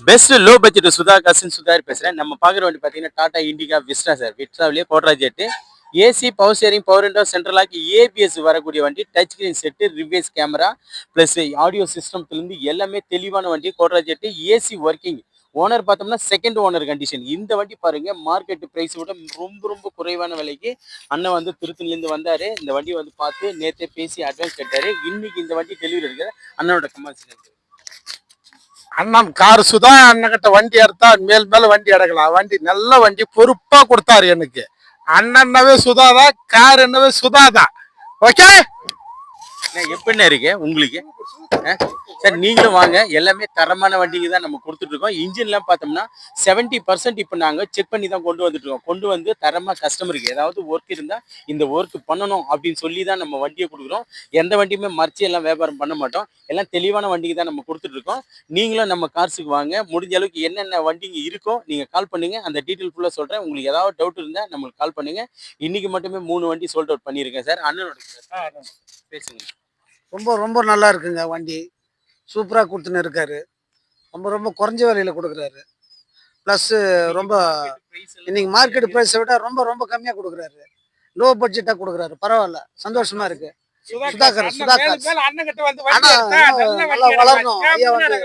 Best low budget சுதா கசின் சுதாரி பேசுறேன். நம்ம பாக்குற வண்டி பாத்தீங்கன்னா டாடா இண்டிகா விஸ்டா சார். விஸ்டாவிலேயே கோட்ரா ஜெட், AC, power steering, power window, central lock, ABS வரக்கூடிய வண்டி, touch screen set, reverse camera plus audio சிஸ்டம்ல இருந்து எல்லாமே தெளிவான வண்டி. கோட்ரா ஜெட் ஏசி ஒர்க்கிங். ஓனர் பார்த்தோம்னா செகண்ட் ஓனர் கண்டிஷன். இந்த வண்டி பாருங்க மார்க்கெட் பிரைஸ் விட ரொம்ப ரொம்ப குறைவான விலைக்கு அண்ணன் வந்து திருத்தணிலேருந்து வந்தாரு. இந்த வண்டி வந்து பார்த்து நேற்றே பேசி அட்வான்ஸ் கேட்டாரு. இன்னைக்கு இந்த வண்டி டெலிவரி இருக்கு. அண்ணனோட கமெண்ட்ஸ் இருக்கு. அண்ணன் கார் சுதா அண்ணகிட்ட வண்டி எடுத்தா மேல வண்டி எடுக்கலாம். வண்டி நல்ல வண்டி பொறுப்பா கொடுத்தாரு எனக்கு. அண்ணன்னவே சுதாதான், கார் என்னவே சுதாதான். ஓகே, எப்படின்னா இருக்கு உங்களுக்கு சார்? நீங்களும் வாங்க. எல்லாமே தரமான வண்டிக்கு தான் நம்ம கொடுத்துட்டு இருக்கோம். இன்ஜின்லாம் பார்த்தோம்னா 70% இப்போ நாங்கள் செக் பண்ணி தான் கொண்டு வந்துட்டு இருக்கோம். கொண்டு வந்து தரமாக கஸ்டமருக்கு ஏதாவது ஒர்க் இருந்தால் இந்த ஒர்க் பண்ணணும் அப்படின்னு சொல்லி தான் நம்ம வண்டியை கொடுக்குறோம். எந்த வண்டியுமே மறைச்சி எல்லாம் வியாபாரம் பண்ண மாட்டோம். எல்லாம் தெளிவான வண்டிக்கு தான் நம்ம கொடுத்துட்டு இருக்கோம். நீங்களும் நம்ம கார்ஸுக்கு வாங்க. முடிஞ்ச அளவுக்கு என்னென்ன வண்டிங்க இருக்கோ நீங்கள் கால் பண்ணுங்க. அந்த டீட்டெயில் ஃபுல்லாக சொல்கிறேன். உங்களுக்கு ஏதாவது டவுட் இருந்தால் நம்மளுக்கு கால் பண்ணுங்க. இன்னைக்கு மட்டுமே 3 வண்டி சோல்ட் அவுட் பண்ணியிருக்கேன் சார். அண்ணனோட பேசுங்க. ரொம்ப ரொம்ப நல்லா இருக்குங்க வண்டி. சூப்பராக கொடுத்துன்னு இருக்காரு. ரொம்ப ரொம்ப குறைஞ்ச விலையில கொடுக்குறாரு. ப்ளஸ் ரொம்ப இன்னைக்கு மார்க்கெட் ப்ரைஸை விட ரொம்ப ரொம்ப கம்மியாக கொடுக்குறாரு. லோ பட்ஜெட்டாக கொடுக்குறாரு. பரவாயில்ல, சந்தோஷமா இருக்கு. சுதாகர் நல்லா வளரணும். ஐயா வந்து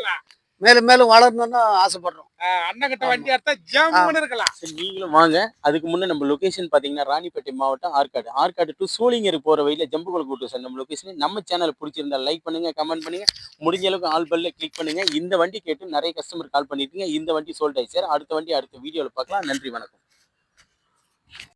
மேலும் மேலும் வளரணும்னு ஆசைப்படுறோம். அண்ணகிட்ட வண்டி எடுத்தா ஜாமுன்னு இருக்கலாம். நீங்களும் வாங்க. அதுக்கு முன்னே நம்ம லொகேஷன் பார்த்தீங்கன்னா ராணிப்பேட்டை மாவட்டம் ஆற்காடு டு சூளிங்கர் போகிற வழியில் ஜம்புகுளம் கூட்டு சார் நம்ம லொகேஷன். நம்ம சேனல் பிடிச்சிருந்தா லைக் பண்ணுங்க, கமெண்ட் பண்ணுங்க, முடிஞ்ச அளவுக்கு ஆல் பெல்ல கிளிக் பண்ணுங்க. இந்த வண்டி கேட்டு நிறைய கஸ்டமர் கால் பண்ணிருக்கீங்க. இந்த வண்டி சோல்ட் ஆயிடுச்சு சார். அடுத்த வண்டி அடுத்த வீடியோவில் பார்க்கலாம். நன்றி, வணக்கம்.